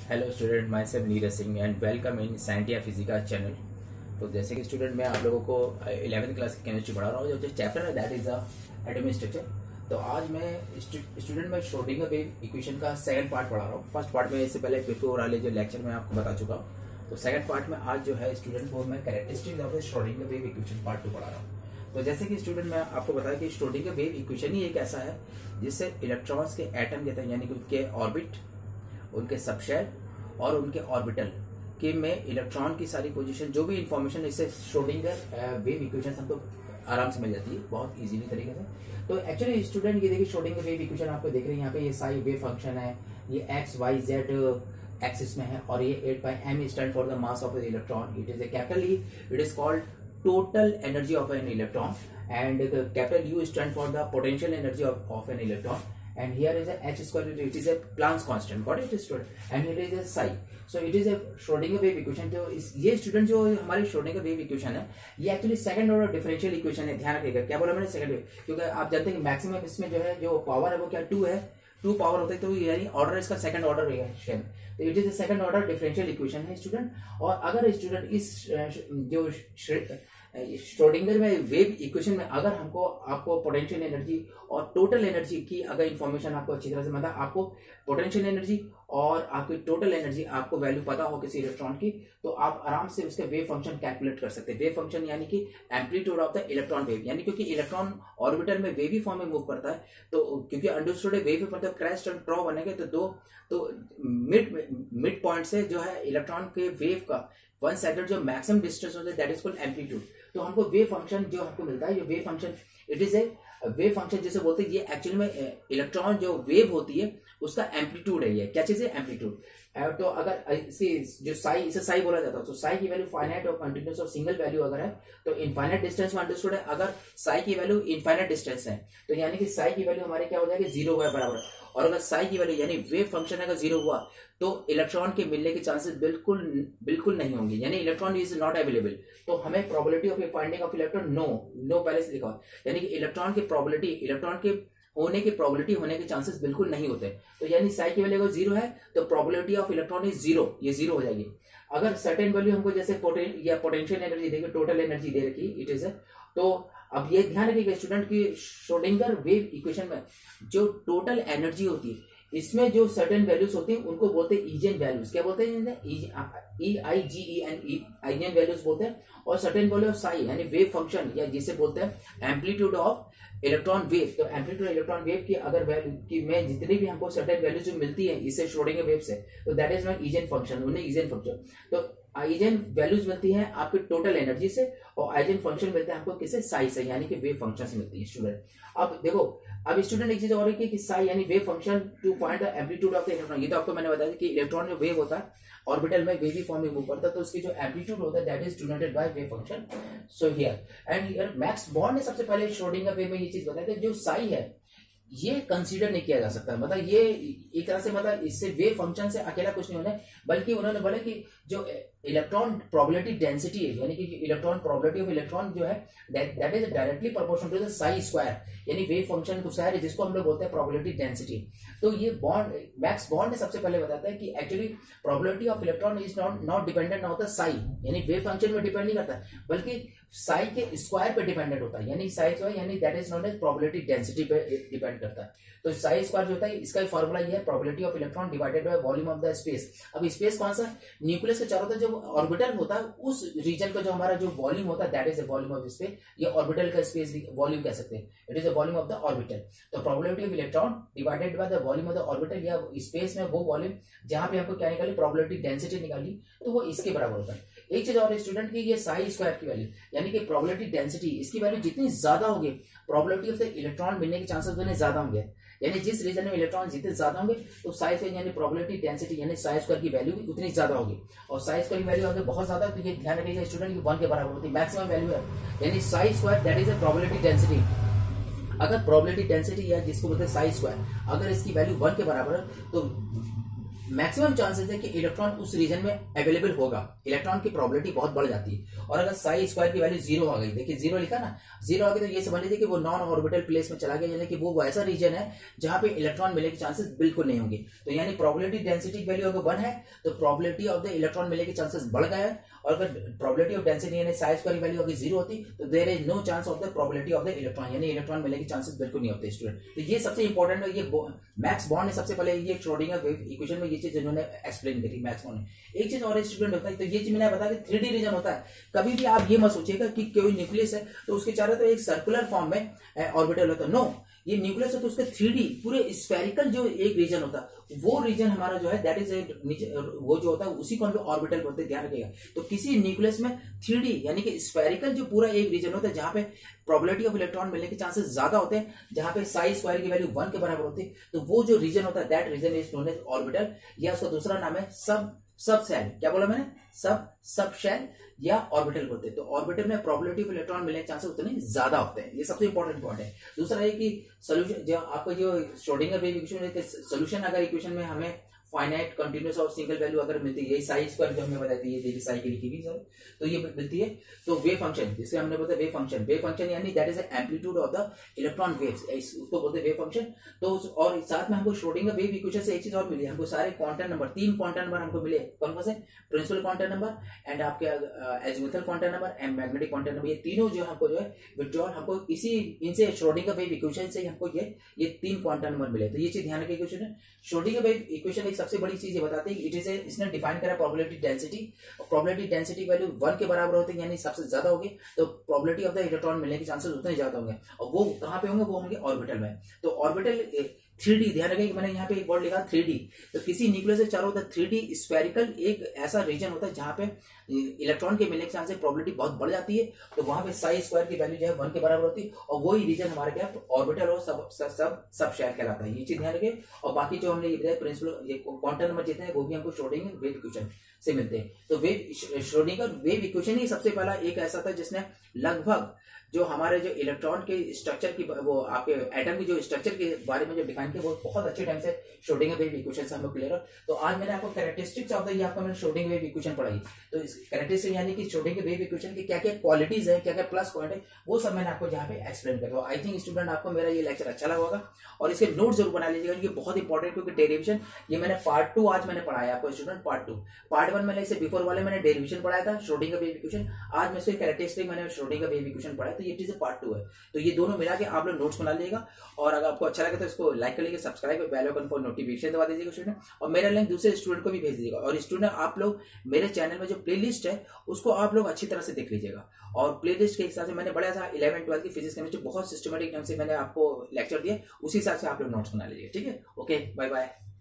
Hello student, myself Neeraj Singh and welcome in Scientia Physica channel. तो जैसे कि student मैं आप लोगों को 11th क्लास की केमिस्ट्री पढ़ा रहा हूँ। जो चैप्टर है दैट इज एटॉमिक स्ट्रक्चर। तो आज मैं स्टूडेंट में श्रोडिंगर वेव इक्वेशन का सेकंड पार्ट पढ़ा रहा हूँ। फर्स्ट पार्ट में इससे पहले बिफोर वाले जो लेक्चर में आपको बता चुका हूँ। तो सेकंड पार्ट में आज जो है स्टूडेंट को मैं characteristics of Schrodinger wave equation part 2 पढ़ा रहा हूँ। तो जैसे कि स्टूडेंट मैं आपको बताया कि श्रोडिंगर वेव इक्वेशन ही एक ऐसा है जिससे इलेक्ट्रॉन्स के एटम कहते हैं, यानी कि उनके ऑर्बिट, उनके सबशेल और उनके ऑर्बिटल के में इलेक्ट्रॉन की सारी पोजीशन, जो भी इंफॉर्मेशन, इससे श्रोडिंगर वेव इक्वेशन हमको आराम से मिल जाती है बहुत इजीली तरीके से। तो एक्चुअली स्टूडेंट ये देखिए श्रोडिंगर वेव इक्वेशन आपको देख रहे हैं यहाँ पे, ये साई वेव फंक्शन है, ये एक्स वाई जेड एक्सिस में है और ये 8/m stand for the mass of the electron. It is a capital E, it is called total energy of an electron and capital you stand for the potential energy of an electron. And here is a h square, it is a Planck's constant, got it student, and here is a psi, so it is a Schrodinger wave equation. तो ये student जो हमारी Schrodinger wave equation है, ये actually second order differential equation है। ध्यान रखिएगा, क्या बोला मैंने, सेकंड वेव, क्योंकि आप जानते हैं कि मैक्सिमम इसमें जो है जो पावर है वो क्या 2 है, 2 पावर होता है, तो यानी ऑर्डर इसका सेकंड ऑर्डर है। तो it is a second order differential equation है स्टूडेंट। और अगर स्टूडेंट इस जो श्रोडिंगर में वेव इक्वेशन में अगर हमको आपको पोटेंशियल एनर्जी और टोटल एनर्जी की अगर इंफॉर्मेशन आपको अच्छी तरह से, मतलब आपको पोटेंशियल एनर्जी और आपकी टोटल एनर्जी आपको वैल्यू पता हो किसी इलेक्ट्रॉन की, तो आप आराम से उसके वेव फंक्शन कैलकुलेट कर सकते हैं। वेव फंक्शन यानी कि amplitude of the electron wave, यानी क्योंकि इलेक्ट्रॉन ऑर्बिटल में वेवी फॉर्म में मूव करता है, तो क्योंकि अंडरस्टूड वेव पर क्रेस्ट और ट्रॉ बनेंगे, तो मिड पॉइंट से जो है इलेक्ट्रॉन के वेव का वन साइडेड जो मैक्सिमम डिस्टेंस होता है दैट इज कॉल्ड एम्पलीट्यूड। तो हमको वेव फंक्शन जो हमको मिलता है, जो wave function, it is a wave function जिसे बोलते हैं, ये एक्चुअली में इलेक्ट्रॉन जो वेव होती है उसका एम्पलीट्यूड है। ये क्या चीज है, एम्पलीट्यूड। तो अगर इसे जो साई, इसे साई बोला जाता है, तो साई की वैल्यू फाइनाइट और कंटिन्यूस और सिंगल वैल्यू अगर है तो इनफाइनाइट डिस्टेंस में अंडरस्टूड है। अगर साई की वैल्यू इनफाइनाइट डिस्टेंस है तो यानी कि साई की वैल्यू हमारे क्या हो जाएगी, 0 के बराबर। और अगर साई की वैल्यू यानी वेव फंक्शन अगर 0 हुआ तो इलेक्ट्रॉन के मिलने के चांसेस बिल्कुल नहीं होंगे, यानी इलेक्ट्रॉन इज नॉट अवेलेबल। तो हमें probability of finding of electron नो पहले से लिखा, यानी कि इलेक्ट्रॉन की प्रोबेबिलिटी, इलेक्ट्रॉन के होने के चांसेस बिल्कुल नहीं होते। तो यानी साई की वैल्यू अगर 0 है तो प्रोबेबिलिटी ऑफ इलेक्ट्रॉन इज 0, ये 0 हो जाएगी। अगर सर्टेन वैल्यू हमको जैसे पोटेंशियल एनर्जी देगी, टोटल एनर्जी दे रखी इट इज, तो अब ये ध्यान रखिएगा स्टूडेंट की श्रोडिंगर वेव इक्वेशन में जो टोटल एनर्जी होती है, इसमें जो सर्टेन वैल्यूज होती हैं उनको बोलते हैं ईजेन वैल्यूज। क्या बोलते हैं, ईजेन वैल्यूज बोलते हैं। और सर्टेन वैल्यू ऑफ साई यानी वेव फंक्शन, या जिसे बोलते हैं एम्पलीट्यूड ऑफ इलेक्ट्रॉन वेव। तो एम्पलीट्यूड इलेक्ट्रॉन वेव की अगर वैल्यू की में जितनी भी हमको सर्टेन वैल्यूज जो मिलती है इससे श्रोडिंगर वेव से, तो that is not eigen function, उन्हें ईजेन फंक्शन। तो आइजेन वैल्यूज मिलती हैं आपके टोटल एनर्जी से और आइजेन फंक्शन मिलते हैं हमको किससे, साई से, यानी कि वेव फंक्शन से मिलती है स्टूडेंट। अब देखो, अब स्टूडेंट एक चीज और है कि साई यानी wave function to find the amplitude of the electron. ये तो आपको मैंने बताया कि इलेक्ट्रॉन जो वेव होता है ऑर्बिटल में वेवी फॉर्म में मूव करता है, तो उसकी जो एम्पलीट्यूड होता है that is denoted by wave function. So here and here max born ने सबसे पहले श्रोडिंगर वेव में ये चीज बताया कि जो साई है ये कंसीडर नहीं किया जा सकता, मतलब ये एक तरह से, मतलब इससे वेव फंक्शन से अकेला कुछ नहीं होना, बल्कि उन्होंने बोला कि जो इलेक्ट्रॉन प्रोबेबिलिटी डेंसिटी है, यानी कि इलेक्ट्रॉन प्रोबेबिलिटी ऑफ इलेक्ट्रॉन जो है that is directly proportional to the psi square, यानी वेव फंक्शन को स्क्वायर, जिसको हम लोग बोलते हैं प्रोबेबिलिटी डेंसिटी। तो ये बॉन्ड, मैक्स बॉर्न ने सबसे पहले बताता है कि actually probability of electron is not dependent on the Sai, यानी वेव फंक्शन में डिपेंड नहीं करता, बल्कि साई के स्क्वायर पे डिपेंडेंट होता है, यानी साई स्क्वायर, यानी that is not as probability density पे डिपेंड करता है। तो साई स्क्वायर जो होता है इसका फॉर्मूला ये है, probability of electron divided by volume of the space. अब स्पेस कौन सा, न्यूक्लियस के चारों तरफ जो ऑर्बिटल होता है उस रीजन का जो हमारा जो वॉल्यूम होता है that is the volume of space. ये ऑर्बिटल का स्पेस वॉल्यूम कह सकते हैं, it is the volume of the orbital. तो probability of electron divided by the volume of the orbital, या स्पेस में वो वॉल्यूम जहां पे हमको क्या निकाली, प्रोबेबिलिटी डेंसिटी निकाली, तो वो इसके बराबर होता है। एक चीज और स्टूडेंट की, ये साई स्क्वायर की वैल्यू यानी कि प्रोबेबिलिटी डेंसिटी, इसकी वैल्यू जितनी ज्यादा होगी प्रोबेबिलिटी ऑफ द इलेक्ट्रॉन मिलने के चांसेस उतने ज्यादा होंगे, यानी जिस रीजन में इलेक्ट्रॉन जितने ज्यादा होंगे तो साई स्क्वायर यानी प्रोबेबिलिटी डेंसिटी यानी साई स्क्वायर की वैल्यू भी उतनी ज्यादा होगी। और साई स्क्वायर की वैल्यू अगर बहुत ज्यादा है तो ये ध्यान रखिएगा स्टूडेंट की 1 के बराबर होती है, मैक्सिमम वैल्यू है, यानी psi square that is a probability density. अगर प्रोबेबिलिटी डेंसिटी या जिसको बोलते हैं साई स्क्वायर, अगर इसकी वैल्यू 1 के बराबर है तो मैक्सिमम चांसेस है कि इलेक्ट्रॉन उस रीजन में अवेलेबल होगा, इलेक्ट्रॉन की प्रोबेबिलिटी बहुत बढ़ जाती है। और अगर साई स्क्वायर की वैल्यू 0 आ गई, देखिए 0 लिखा ना, 0 आ गई, तो ये समझ लीजिए कि वो नॉन ऑर्बिटल प्लेस में चला गया, यानी कि वो ऐसा रीजन है जहां पे इलेक्ट्रॉन मिलने के चांसेस बिल्कुल नहीं होंगे। तो यानी प्रोबेबिलिटी डेंसिटी वैल्यू अगर 1 है तो प्रोबेबिलिटी ऑफ द इलेक्ट्रॉन मिलने के चांसेस बढ़ गए हैं। और अगर प्रोबेबिलिटी ऑफ डेंसिटी यानी साई स्क्वायर की वैल्यू अगर 0 होती तो there is no chance of the probability of the electron, यानी इलेक्ट्रॉन मिलने के चांसेस बिल्कुल नहीं होते स्टूडेंट। तो ये सबसे इंपॉर्टेंट है। ये मैक्स बॉर्न ने सबसे पहले ये श्रोडिंगर वेव इक्वेशन में ये चीज इन्होंने एक्सप्लेन करी मैक्स बॉर्न ने। एक चीज और स्टूडेंट होता है, तो ये चीज मैंने बताया कि 3D रीजन होता है। कभी भी आप ये मत सोचिएगा कि कोई न्यूक्लियस है तो उसके चारों तरफ एक सर्कुलर फॉर्म में ऑर्बिटल होता है। नो, ये न्यूक्लियस है तो उसके 3D पूरे स्फेरिकल जो एक रीजन होता है, वो रीजन हमारा जो है दैट इज वो जो होता है उसी को हम लोग ऑर्बिटल बोलते हैं, ध्यान रखिएगा। तो किसी न्यूक्लियस में 3D यानी कि स्फेरिकल जो पूरा एक रीजन होता है जहां पे प्रोबेबिलिटी ऑफ इलेक्ट्रॉन मिलने के चांसेस ज्यादा होते हैं, जहां पे साई स्क्वायर की वैल्यू 1 के बराबर होती है, तो वो जो रीजन होता है that region is known as orbital, या उसका दूसरा नाम है सब शेल। क्या बोला मैंने? सब शेल या ऑर्बिटल बोलते हैं। तो ऑर्बिटल में प्रोबेबिलिटी ऑफ इलेक्ट्रॉन मिलने के चांसेस उतने ज्यादा होते हैं। ये सबसे इंपॉर्टेंट पॉइंट है। दूसरा है कि सोल्यूशन, जो आपको जो श्रोडिंगर वेव इक्वेशन है, सोल्यूशन अगर इक्वेशन में हमें फाइनाइट कंटिन्यूअस और सिंगल वैल्यू अगर मिलती है, यही साई स्क्वायर जो हमें बताती है, देखिए साई की लिखी हुई सर, तो ये मिलती है। तो वेव फंक्शन, जिससे हमने बोलते वेव फंक्शन यानी that is amplitude of the electron waves, उसको बोलते हैं वेव फंक्शन। तो और साथ में हमको श्रोडिंगर वेव इक्वेशन से एक चीज और मिली, हमको सारे क्वांटम नंबर, 3 क्वांटम नंबर हमको मिले। कौन कौन से? प्रिंसिपल क्वांटम नंबर एंड आपके azimuthal quantum number and magnetic quantum number. ये तीनों जो हमको जो है विड्रॉल हमको इसी इनसे श्रोडिंगर वेव इक्वेशन से हमको ये 3 क्वांटम नंबर मिले। तो ये चीज ध्यान रखिए इक्वेशन है। श्रोडिंगर वेव इक्वेशन एक सबसे बड़ी चीज ये बताती है कि इट इज इसने डिफाइन करा प्रोबेबिलिटी डेंसिटी, और प्रोबेबिलिटी डेंसिटी वैल्यू 1 के बराबर होती है, यानी सबसे ज्यादा होगी, तो प्रोबेबिलिटी ऑफ द इलेक्ट्रॉन मिलने के चांसेस उतने ज्यादा होंगे। और वो कहां पे होंगे? वो होंगे ऑर्बिटल में। तो ऑर्बिटल 3D, ध्यान रखें कि मैंने यहाँ पे एक वर्ड लिखा 3D। तो किसी न्यूक्लियस से चारों तरफ 3D स्फेरिकल एक ऐसा रीजन होता है जहां पे इलेक्ट्रॉन के मिलने के चांसेस प्रोबेबिलिटी बहुत बढ़ जाती है। तो वहां पे साई स्क्वायर की वैल्यू जो है 1 के बराबर होती है, और वही रीजन हमारे क्या ऑर्बिटल और सब शेल कहलाता है। ये चीज ध्यान रखें। और बाकी जो हमने ये बताया प्रिंसिपल, ये क्वांटम नंबर जितने हैं वो भी हमको श्रोडिंगर वेव इक्वेशन से मिलते हैं। तो श्रोडिंगर वेव इक्वेशन ही सबसे पहला एक ऐसा था जिसने लगभग जो हमारे जो इलेक्ट्रॉन के स्ट्रक्चर की, वो आपके एटम की जो स्ट्रक्चर के बारे में जो डिफाइन किया, वो बहुत अच्छे ढंग से श्रोडिंगर वेव इक्वेशन से हम लोग क्लियर। तो आज मैंने आपको कैरेक्टरिस्टिक्स ऑफ द, ये आपको मैंने श्रोडिंगर वेव इक्वेशन पढ़ाई। तो इस कैरेक्टरिस्टिक यानी कि श्रोडिंगर वेव इक्वेशन की क्या क्या क्वालिटीज है, क्या क्या प्लस पॉइंट है, वो सब मैंने आपको यहाँ पे एक्सप्लेन कर दिया। आई थिंक स्टूडेंट आपको मेरा ये लेक्चर अच्छा लगा होगा, और इसके नोट जरूर बना लीजिएगा, ये बहुत इंपॉर्टेंट, क्योंकि डेरिवेशन ये मैंने पार्ट 2 आज मैंने पढ़ाया आपको स्टूडेंट, पार्ट 2। पार्ट 1 मैंने इसे बिफोर वाले मैंने डेरिवेशन पढ़ाया था श्रोडिंगर वेव इक्वेशन, आज मैं इसके कैरेक्टरिस्टिक मैंने श्रोडिंगर वेव इक्वेशन पढ़ाया, तो ये चीज पार्ट 2 है। तो ये दोनों मिला के आप लोग नोट्स बना लीजिएगा, और अगर आपको अच्छा लगे तो इसको लाइक कर लीजिए, subscribe, bell icon for notification दबा दीजिएगा स्टूडेंट, और मेरा लिंक दूसरे स्टूडेंट को भी भेज दीजिएगा। और स्टूडेंट आप लोग मेरे चैनल में जो प्लेलिस्ट है उसको आप लोग अच्छी तरह से देख लीजिएगा, और प्लेलिस्ट के हिसाब से मैंने बढ़िया था 11 12 की फिजिक्स केमिस्ट्री बहुत सिस्टमेटिक ढंग से मैंने आपको लेक्चर दिया, उसी हिसाब से आप लोग नोट्स बना लीजिए। ठीक है, ओके, बाय बाय।